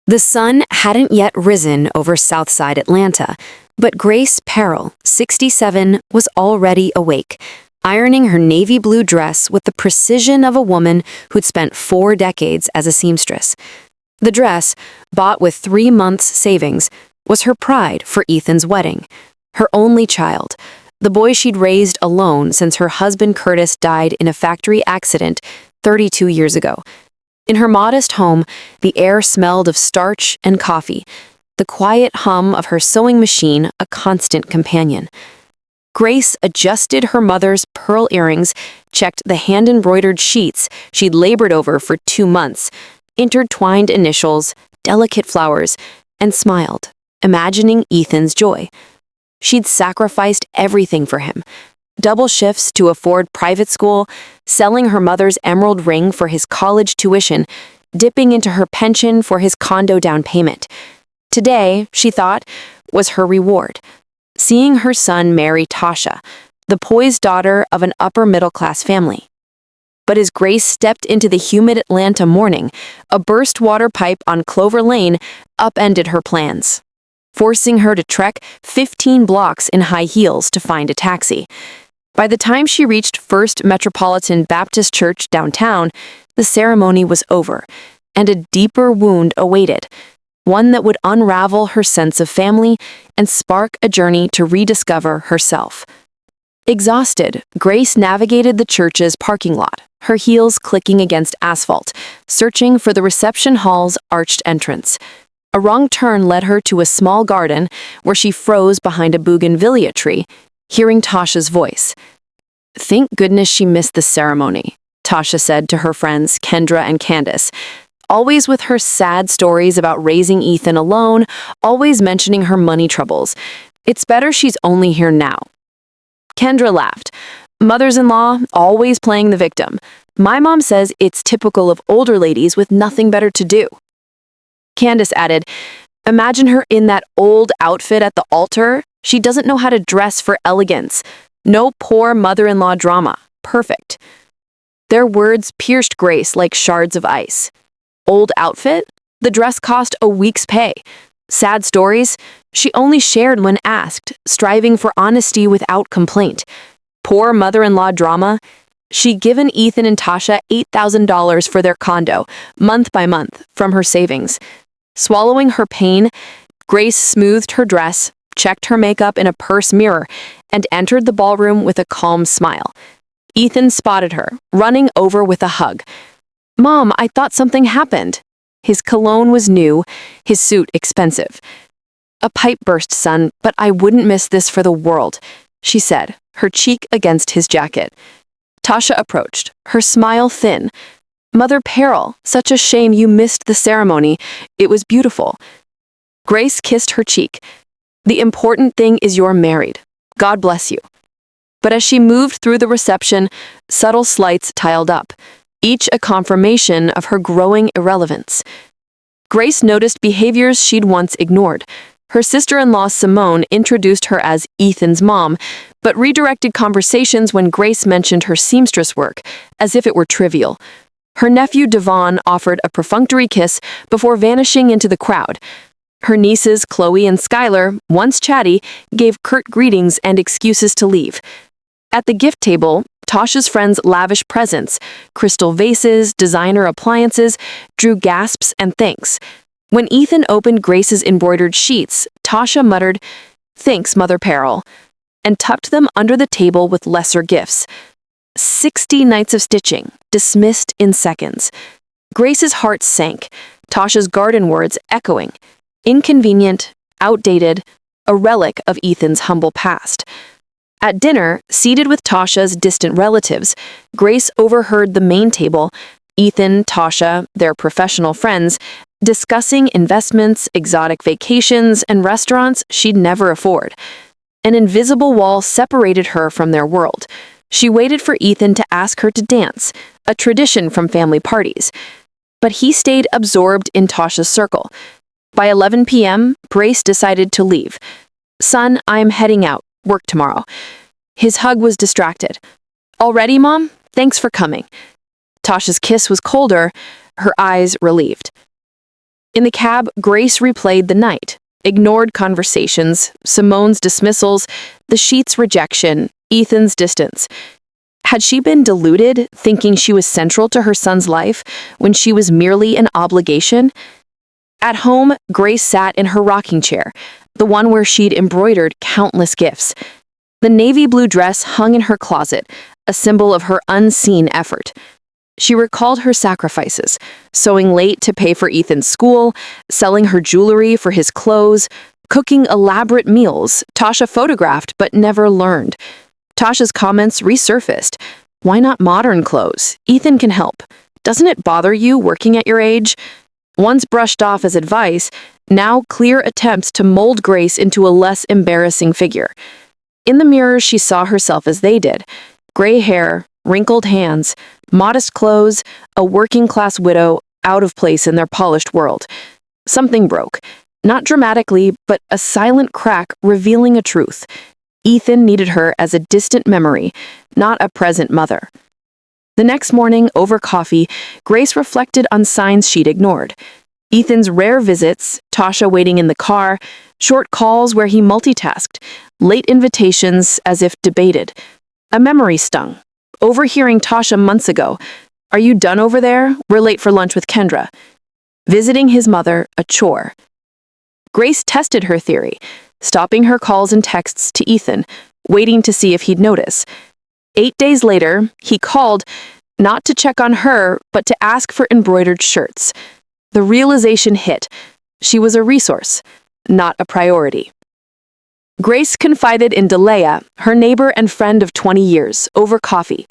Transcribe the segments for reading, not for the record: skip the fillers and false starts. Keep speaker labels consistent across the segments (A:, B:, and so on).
A: The sun hadn't yet risen over Southside Atlanta, but Grace Perrell, 67, was already awake, ironing her navy blue dress with the precision of a woman who'd spent 4 decades as a seamstress. The dress, bought with 3 months' savings, was her pride for Ethan's wedding, her only child, the boy she'd raised alone since her husband Curtis died in a factory accident 32 years ago. In her modest home, the air smelled of starch and coffee, the quiet hum of her sewing machine a constant companion. Grace adjusted her mother's pearl earrings, checked the hand-embroidered sheets she'd labored over for 2 months, intertwined initials, delicate flowers, and smiled, imagining Ethan's joy. She'd sacrificed everything for him. Double shifts to afford private school, selling her mother's emerald ring for his college tuition, dipping into her pension for his condo down payment. Today, she thought, was her reward. Seeing her son marry Tasha, the poised daughter of an upper-middle-class family. But as Grace stepped into the humid Atlanta morning, a burst water pipe on Clover Lane upended her plans, forcing her to trek 15 blocks in high heels to find a taxi. By the time she reached First Metropolitan Baptist Church downtown, the ceremony was over, and a deeper wound awaited, one that would unravel her sense of family and spark a journey to rediscover herself. Exhausted, Grace navigated the church's parking lot, her heels clicking against asphalt, searching for the reception hall's arched entrance. A wrong turn led her to a small garden where she froze behind a bougainvillea tree, hearing Tasha's voice. "Thank goodness she missed the ceremony," Tasha said to her friends Kendra and Candace, always with her sad stories about raising Ethan alone, always mentioning her money troubles. "It's better she's only here now." Kendra laughed. "Mothers-in-law, always playing the victim. My mom says it's typical of older ladies with nothing better to do." Candace added, "Imagine her in that old outfit at the altar. She doesn't know how to dress for elegance. No poor mother-in-law drama. Perfect." Their words pierced Grace like shards of ice. Old outfit? The dress cost a week's pay. Sad stories? She only shared when asked, striving for honesty without complaint. Poor mother-in-law drama? She'd given Ethan and Tasha $8,000 for their condo, month by month, from her savings. Swallowing her pain, Grace smoothed her dress, checked her makeup in a purse mirror, and entered the ballroom with a calm smile. Ethan spotted her, running over with a hug. "Mom, I thought something happened." His cologne was new, his suit expensive. "A pipe burst, son, but I wouldn't miss this for the world," she said, her cheek against his jacket. Tasha approached, her smile thin. "Mother Perrell, such a shame you missed the ceremony. It was beautiful." Grace kissed her cheek. "The important thing is you're married. God bless you." But as she moved through the reception, subtle slights tiled up, each a confirmation of her growing irrelevance. Grace noticed behaviors she'd once ignored. Her sister-in-law Simone introduced her as Ethan's mom, but redirected conversations when Grace mentioned her seamstress work, as if it were trivial. Her nephew Devon offered a perfunctory kiss before vanishing into the crowd. Her nieces Chloe and Skylar, once chatty, gave curt greetings and excuses to leave. At the gift table, Tasha's friends' lavish presents, crystal vases, designer appliances, drew gasps and thanks. When Ethan opened Grace's embroidered sheets, Tasha muttered, "Thanks, Mother Perrell," and tucked them under the table with lesser gifts. 60 nights of stitching, dismissed in seconds. Grace's heart sank, Tasha's garden words echoing. Inconvenient, outdated, a relic of Ethan's humble past. At dinner, seated with Tasha's distant relatives, Grace overheard the main table, Ethan, Tasha, their professional friends, discussing investments, exotic vacations, and restaurants she'd never afford. An invisible wall separated her from their world. She waited for Ethan to ask her to dance, a tradition from family parties. But he stayed absorbed in Tasha's circle. By 11 p.m., Grace decided to leave. "Son, I'm heading out. Work tomorrow." His hug was distracted. "Already, Mom? Thanks for coming." Tasha's kiss was colder, her eyes relieved. In the cab, Grace replayed the night, ignored conversations, Simone's dismissals, the sheet's rejection, Ethan's distance. Had she been deluded, thinking she was central to her son's life when she was merely an obligation? At home, Grace sat in her rocking chair, the one where she'd embroidered countless gifts. The navy blue dress hung in her closet, a symbol of her unseen effort. She recalled her sacrifices, sewing late to pay for Ethan's school, selling her jewelry for his clothes, cooking elaborate meals Tasha photographed but never learned. Tasha's comments resurfaced. Why not modern clothes? Ethan can help. Doesn't it bother you working at your age? Once brushed off as advice, now clear attempts to mold Grace into a less embarrassing figure. In the mirror, she saw herself as they did. Gray hair, wrinkled hands, modest clothes, a working-class widow out of place in their polished world. Something broke. Not dramatically, but a silent crack revealing a truth. Ethan needed her as a distant memory, not a present mother. The next morning, over coffee, Grace reflected on signs she'd ignored. Ethan's rare visits, Tasha waiting in the car, short calls where he multitasked, late invitations as if debated. A memory stung. Overhearing Tasha months ago, "Are you done over there? We're late for lunch with Kendra." Visiting his mother, a chore. Grace tested her theory, stopping her calls and texts to Ethan, waiting to see if he'd notice. 8 days later, he called, not to check on her, but to ask for embroidered shirts. The realization hit. She was a resource, not a priority. Grace confided in Delea, her neighbor and friend of 20 years, over coffee.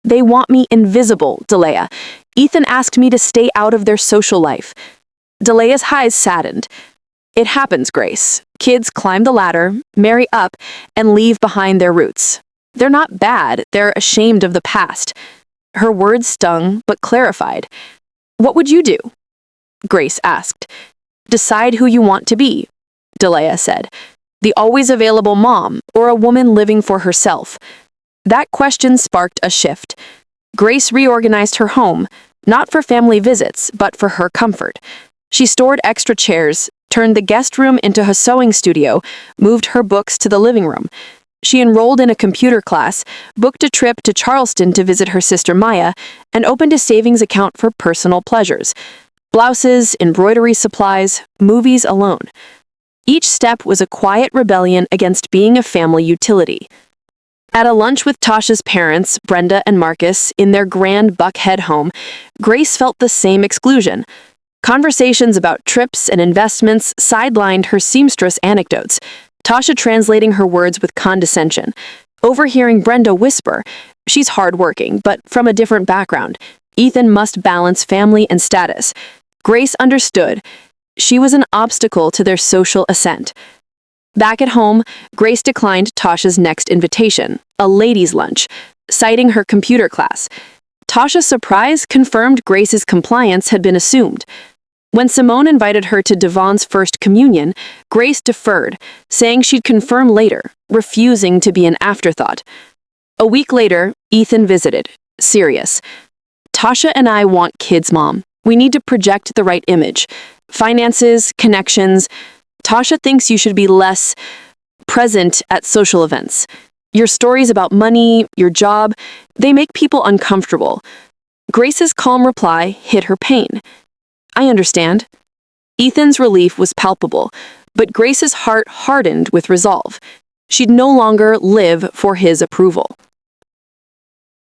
A: "They want me invisible, Delea. Ethan asked me to stay out of their social life." Delea's eyes saddened. "It happens, Grace. Kids climb the ladder, marry up, and leave behind their roots. They're not bad, they're ashamed of the past." Her words stung, but clarified. "What would you do?" Grace asked. "Decide who you want to be," Delea said. "The always available mom, or a woman living for herself?" That question sparked a shift. Grace reorganized her home, not for family visits, but for her comfort. She stored extra chairs, turned the guest room into a sewing studio, moved her books to the living room. She enrolled in a computer class, booked a trip to Charleston to visit her sister Maya, and opened a savings account for personal pleasures. Blouses, embroidery supplies, movies alone. Each step was a quiet rebellion against being a family utility. At a lunch with Tasha's parents, Brenda and Marcus, in their grand Buckhead home, Grace felt the same exclusion. Conversations about trips and investments sidelined her seamstress anecdotes, Tasha translating her words with condescension. Overhearing Brenda whisper, "She's hardworking, but from a different background. Ethan must balance family and status." Grace understood. She was an obstacle to their social ascent. Back at home, Grace declined Tasha's next invitation, a ladies' lunch, citing her computer class. Tasha's surprise confirmed Grace's compliance had been assumed. When Simone invited her to Devon's first communion, Grace deferred, saying she'd confirm later, refusing to be an afterthought. A week later, Ethan visited, serious. "Tasha and I want kids, Mom. We need to project the right image. Finances, connections. Tasha thinks you should be less present at social events. Your stories about money, your job, they make people uncomfortable." Grace's calm reply hid her pain. "I understand." Ethan's relief was palpable, but Grace's heart hardened with resolve. She'd no longer live for his approval.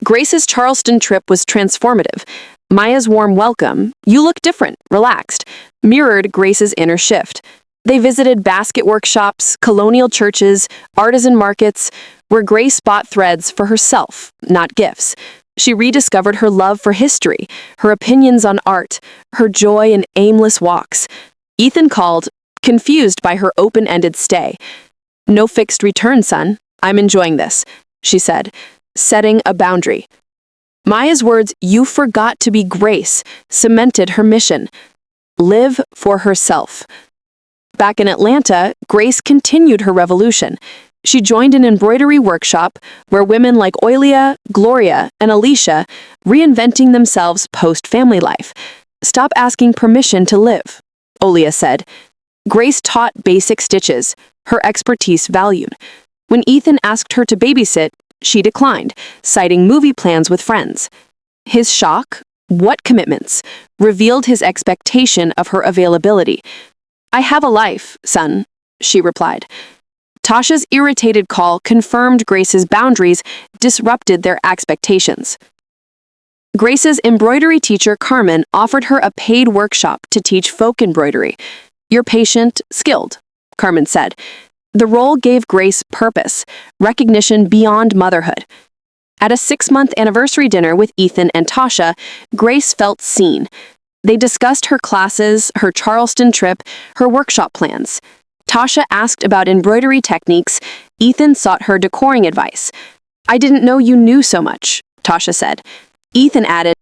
A: Grace's Charleston trip was transformative. Maya's warm welcome, "You look different, relaxed," mirrored Grace's inner shift. They visited basket workshops, colonial churches, artisan markets, where Grace bought threads for herself, not gifts. She rediscovered her love for history, her opinions on art, her joy in aimless walks. Ethan called, confused by her open-ended stay. "No fixed return, son. I'm enjoying this," she said, setting a boundary. Maya's words, "You forgot to be Grace," cemented her mission. Live for herself. Back in Atlanta, Grace continued her revolution. She joined an embroidery workshop where women like Oilia, Gloria, and Alicia reinventing themselves post-family life. Stop asking permission to live. Olia said. Grace taught basic stitches, her expertise valued. When Ethan asked her to babysit, she declined, citing movie plans with friends. His shock, what commitments, revealed his expectation of her availability. I have a life, son, she replied. Tasha's irritated call confirmed Grace's boundaries, disrupted their expectations. Grace's embroidery teacher, Carmen, offered her a paid workshop to teach folk embroidery. You're patient, skilled, Carmen said. The role gave Grace purpose, recognition beyond motherhood. At a 6-month anniversary dinner with Ethan and Tasha, Grace felt seen. They discussed her classes, her Charleston trip, her workshop plans. Tasha asked about embroidery techniques. Ethan sought her decoring advice. I didn't know you knew so much, Tasha said. Ethan added,